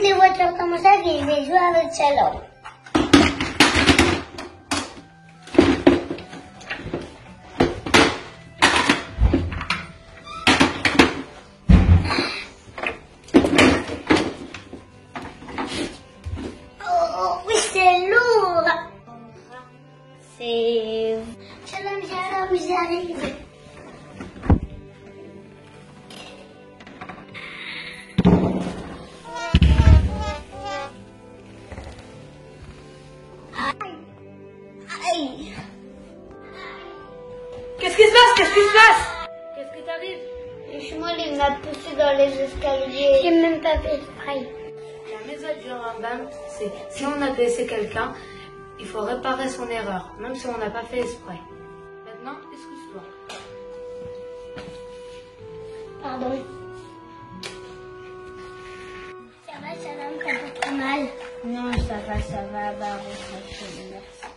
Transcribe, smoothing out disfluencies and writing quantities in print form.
les voitures dans mon sac et je vais jouer avec celle-là. Oh, oui, c'est lourd. C'est... J'arrive. Aïe. Qu'est-ce qui se passe? Qu'est-ce qui se passe? Qu'est-ce qui t'arrive? Le chemin, il m'a poussé dans les escaliers. J'ai même pas fait exprès. La méthode du Rambam, c'est si on a blessé quelqu'un, il faut réparer son erreur, même si on n'a pas fait exprès. Maintenant, excuse-toi. Pardon. Ça va, t'as pas trop mal? Non, ça va, Baruch Hashem, merci.